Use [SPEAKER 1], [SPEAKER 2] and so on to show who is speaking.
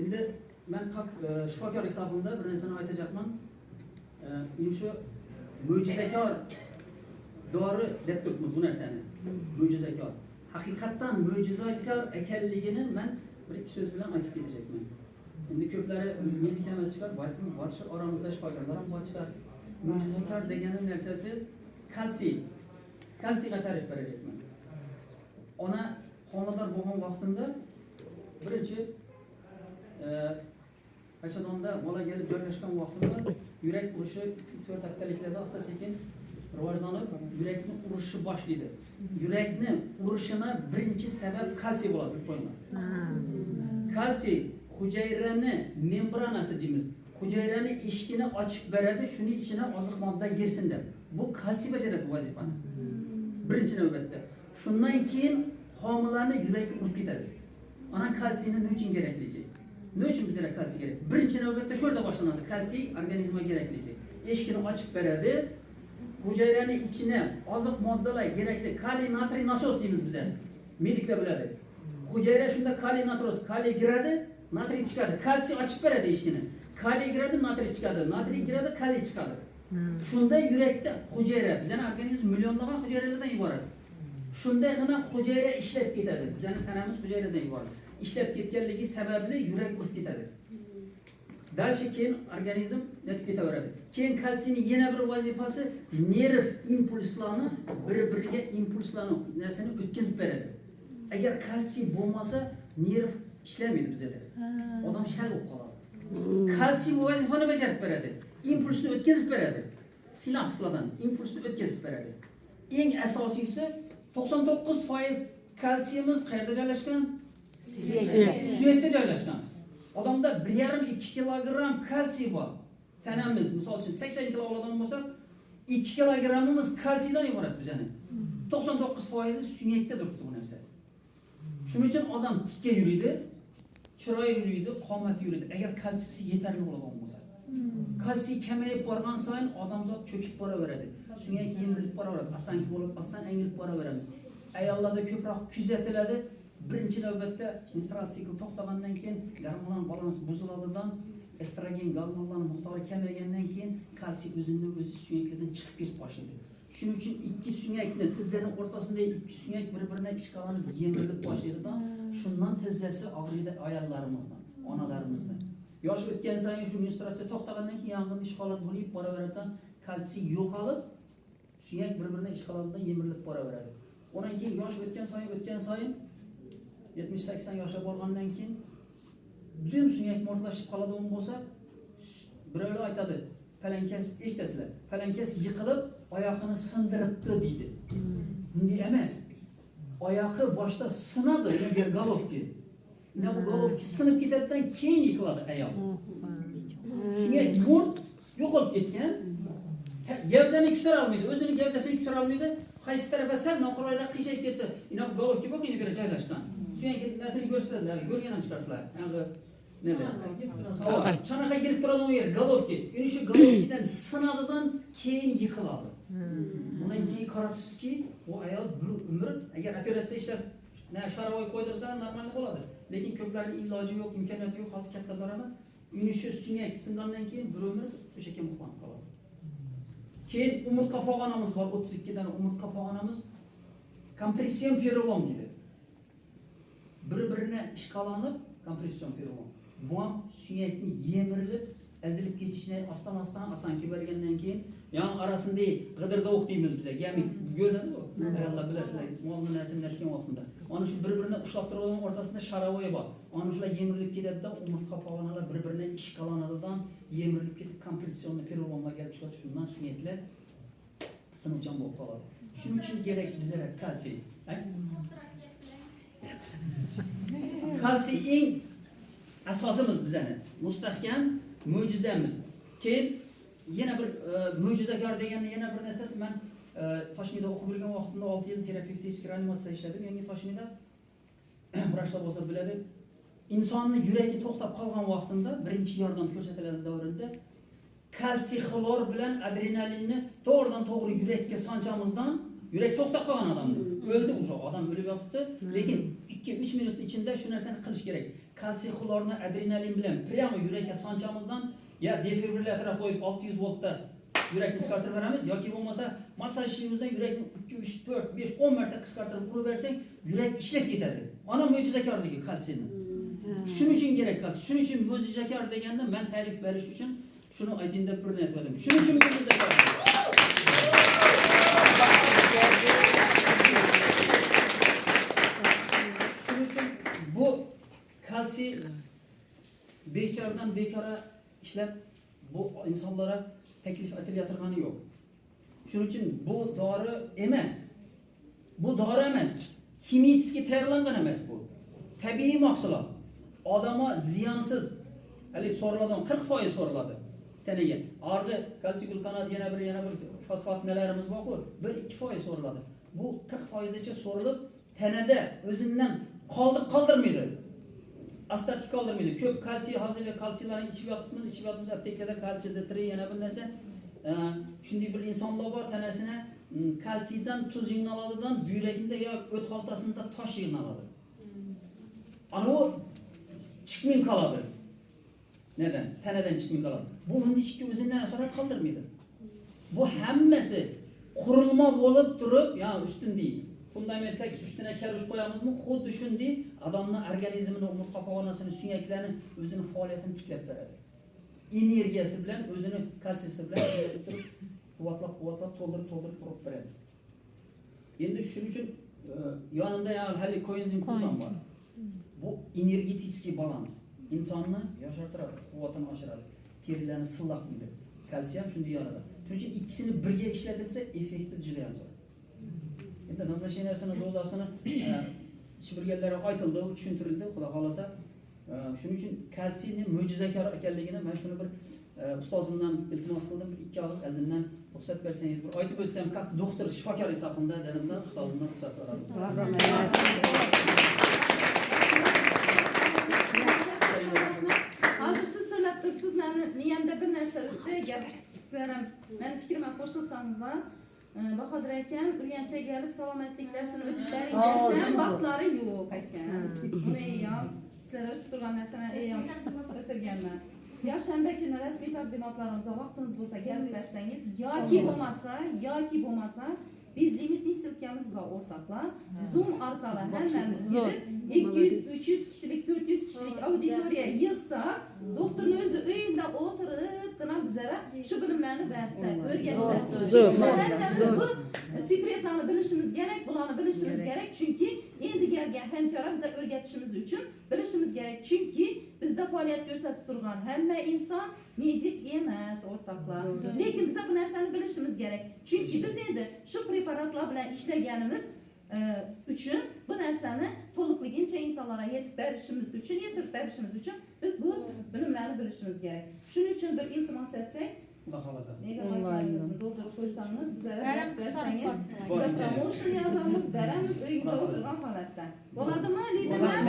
[SPEAKER 1] Endi men shifokor hisobimda bir narsani aytacakman. Shu mo'jizakor dori deb turibmiz bu narsani. Mo'jizakor. Haqiqatdan mo'jizakor ekanligini men bir ikki so'z bilan aytib ketacakman. Endi ko'plari medik emas chiqar, balkim bor shu oramizda shifokorlar ham bor chiqar. Mo'jizakor degani narsasi kalsiy. Kalsiyga ta'rif berajakman. Ona homilador bo'lgan vaqtimda birinchi qachonda bola kelib joylashgan vaqtimda yurak urishi 4 haftaliklarda asta-sekin rivojlanib, yurakni urishi boshlaydi. Yurakni urishini birinchi sabab kalsiy bo'ladi deb qo'yilgan. Kalsiy hujayrani membranasi deymiz. Hujayrani eshigini ochib beradi, shuning ichine oziq modda girsin deb. Bu kalsiy bajaradi vazifani. Birinchi navbatda. Shundan keyin homilani yuragi urib ketadi. Ana kalsiyni nima uchun kerakligi? Nima uchun bizga kalsiy kerak? Birinchi navbatda shu yerda boshlanadi. Kalsiy organizmga kerakligi. Eshikni ochib beradi. Hujayrani ichine oziq moddalar kerakli kaliy natriy nasos deymiz biz. Mediklar biladi. Hujayra shunda kaliy natroz, kaliy kiradi, natriy chiqadi. Kalsiy ochib beradi eshikni. Kaliy kiradi, natriy chiqadi. Natriy kiradi, kaliy chiqadi. Shunda yurakda hujayra, bizning organizm millionlagan hujayralardan iborat. Shunday gina hujayra ishlab ketadi. Bizning tanamiz hujayradan iborat. Ishlab ketganligi sababli yurak urib ketadi. Dalshi keyin organizm netib ketaveradi. Keyin kalsiyning yana bir vazifasi nerv impulslarni bir-biriga impulslarni narsani o'tkazib beradi. Agar kalsiy bo'lmasa, nerv ishlamaydi bizda. Odam shal bo'lib qoladi. Kalsiy bu vazifani bajarib beradi. Impulsni o'tkazib beradi. Sinapslardan impulsni o'tkazib beradi. Eng asosiysi 99% kalsiyimiz qayerda joylashgan? Suyakda joylashgan. Odamda 1,5-2 kilogram kalsiy bor. Tanamiz, misol uchun 80 kilo odam bo'lsa, 2 kilogramimiz kalsiydan iborat bizning. 99% suyakda turibdi bu narsa. Shuning uchun odam tikka yuradi, chiroyli yuradi, qomati yuradi. Agar kalsiysi yetarli bo'ladigan bo'lsa. Kalsiy kamayib borgan sayin odamzod cho'kib boraveradi. Suyak yemirilib boraveradi. Asanki bo'lib, astan engilib boraveramiz. Ayollarda ko'proq kuzatiladi. Birinchi navbatda menstrual sikl to'xtagandan keyin gormonal balans buziladidan estrogen gormonlar miqdori kamaygandan keyin kalsiy o'zining o'zi suyaklardan chiqib ketib boshlaydi. Shuning uchun ikki suyakni tizzaning o'rtasida ikki suyak bir-biridan ishqalanib yemirilib boshlaydidan shundan tizzasi og'riydi ayollarimizdan, onalarimizdan. Yosh o'tgan sayin shu menstruatsiya to'xtagandan keyin yong'in ishqalat bo'lib boraveradidan kalsiy yo'qolib suyak bir-biridan ishqaladidan yemirilib boraveradi. Ondan keyin yosh o'tgan sayin 70-80 yoshga borgandan keyin butun suyak mo'rtlashib qoladigan bo'lsa, birovlar aytadi, palankas eshitasizlar. Palankas yiqilib, oyoqini sindiribdi deydi. Bunday emas. Oyoqi boshda sinadi, bir golovki. Mana bu golovki sinib ketadidan keyin yiqiladi ayol. Suyak mo'rt yo'qolib ketgan. Gavdani ko'tara olmaydi, o'zining gavdasini ko'tara olmaydi. Qaysi tarafga sal noqulayroq qiyshayib ketsa, ina bu golovki bu qiyinga ko'ra joylashgan. Suyak narsani ko'rsatadilar, ko'rgan ham chiqarsizlar. Çanaqa girib turadigan yer golovki. Ya'ni shu golovkidan sinadidan keyin yiqiladi. Undan keyin qarabsizki, bu ayol bir umr agar operatsiya ishlab sharovoy qo'ydirsa normal bo'ladi. Lekin ko'plarning iloji yo'q, imkoniyati yo'q, hozir kattalar ham uni shu suyak singandan keyin bir umr to'shakka muhlanib qoladi. Keyin umurtqa pog'onamiz bor, 32 dona umurtqa pog'onamiz kompression perelom deydi. Bir-birini ishqalanib kompression perelom. Bu ham suyakni yemirilib, azilib ketishini astan asanki bergandan keyin yan arasında g'idirdoq deymiz biz. Gamik yo'ladi bu. Ayollar bilasizlar, molni narsani aytgan vaqtimda. Ana shu bir-birini ushlab turadigan o'rtasida sharovoy bor. Ana shular yemirilib ketadi-da, umurtqa pog'onalar bir-biridan ishqalanadidan yemirilib ketib kompression perelomga kelib chiqadi. Shundan suyaklar sinuvchan bo'lib qoladi. Shuning uchun kerak bizga kalsiy. Kalsiy eng asosimiz bizani, mustahkam mo'jizamiz. Keyin yana bir mo'jizakor deganni yana bir narsasi men Toshkentda o'qib yurgan vaqtimda 6 yil terapevtik reanimatsiya ishladim. Yangi Toshkentda vrachlar bo'lsa biladi. Insonning yuragi to'xtab qolgan vaqtimda birinchi yordam ko'rsatiladigan davrida kalsiy xlor bilan adrenalinni to'g'ri yurakka sonchamizdan yurak to'xtab qolgan odamni o'ldi o'sha odam o'lib yotibdi, lekin 2-3 minut ichida shu narsani qilish kerak. kalsiy xlorni adrenalin bilan prямо yurakka sonchamizdan ya defibrillatorga qo'yib 600 voltda yurakni qisqartirib beramiz yoki bo'lmasa massaj ishlayimizdan yurakni 2, 3, 4, 5, 10 marta qisqartirib urib bersang, yurak ishlab ketadi. Ana mo'jizakorligi kalsiyni. Shuning uchun kerak kalsiy. Shuning uchun mo'jizakor deganda men ta'rif berish uchun shuni aytayin deb bir aytdim. Shuning uchun mo'jizakor. Shuning uchun bu kalsiy bekordan bekora ishlab bu insonlarga taklif etilayotgani yo'q. Shuning uchun bu dori emas. Bu dori emas. Kimiyskiy tayyorlangan emas bu. Tabiiy mahsulot. Odamga ziyonsiz. Hali so'raladan 40% so'raladi. Tanaga. Arg'i kalsiy glukonat yana bir fosfat nelerimiz bor-ku, 1-2% so'raladi. Bu 40% gacha so'rilib, tanada o'zidan qoldirmaydi. Astatik qoldirmaydi. Ko'p kalsiy hozir kalsiylarni ichib yotibmiz, aptekada kalsiy D3 yana bir narsa. Shunday bir insonlar bor, tanasini kalsiydan tuz yig'naladidan buyraginda yo o't xaltasida tosh yig'naladi. Ana o chiqmay qoladi. Neden? Tanadan chiqmay qoladi. Bu hech o'zidan asorat qoldirmaydi. Bu hammasi qurilma bo'lib turib, ya'ni ustundagi fundamentda ustuna karush qo'yamizmi? Xuddi shunday odamning organizmini, umurtqa pog'onasini, suyaklarini o'zining faoliyatini tiklab beradi. Energiyasi bilan, o'zining kalsiyasi bilan turib, quvvatlab to'ldirib turib beradi. Endi shuning uchun yonimda hali koenzim Q10 bor. Bu energetik balans. İnsonni yoshartiradi, quvvatini oshiradi, terilarni sillatmaydi. Kalsiyum shunday yoradi. Shuning uchun ikkisini birga ishlatilsa, effekti juda ham zo'r. Endi nazarshiyasini, dozasini shivirganlarga aytildi, tushuntirildi, xudo xolasa. Shuning uchun kalsiyning mo'jizakor ekanligini men shuni bir ustozimdan iltimos qildim, bir ikki og'iz oldindan ruxsat bersangiz, bir aytib o'tsam, как doktor, shifokor hisobida dedimdan ustozimdan ruxsat so'radim.
[SPEAKER 2] Hozir siz so'rab turibsiz, meni miyamda bir narsa o'tdi, gap sizlar ham meni fikrimga qo'shilsangizlar, Bahodir akam Urganchga kelib salomatlik darsini o'tib bering desam, vaqtlari yo'q ekan. Buni ham sizlar o'tib turgan narsa men o'tirganman. Yakshanba kuni rasmiy taqdimotlarimizga vaqtingiz bo'lsa kelib bersangiz, yoki bo'lmasa biz limitli silkamiz bor o'rtoqlar. Zoom orqali hammamiz kelib 200-300 kishilik, 400 kishilik auditoriya yig'sa, doktorning o'zi uyida o'tirib, bizlara shu bilimlarni bersa, o'rgatsa. Hammamiz bu sekretlarni bilishimiz kerak, bularni bilishimiz kerak, chunki endi kelgan hamkorlar bizga o'rgatishimiz uchun bilishimiz kerak, chunki bizda faoliyat ko'rsatib turgan hamma inson medik emas o'rtoqlar. Lekin biz bu narsani bilishimiz kerak. Chunki biz endi shu preparatlar bilan ishlaganimiz uchun bu narsani to'liqligicha insonlarga yetirib berishimiz uchun biz bu bilimlarni bilishimiz kerak. Shuning uchun bir iltimos etsak,
[SPEAKER 1] Xudo xolasa.
[SPEAKER 2] nega vaqtingizni to'ldirib qo'ysangiz, bizlarga dars bersangiz, siz promotion yozamiz, beramiz uyingizda o'tirgan holatda. Bo'ladimi, liderlar?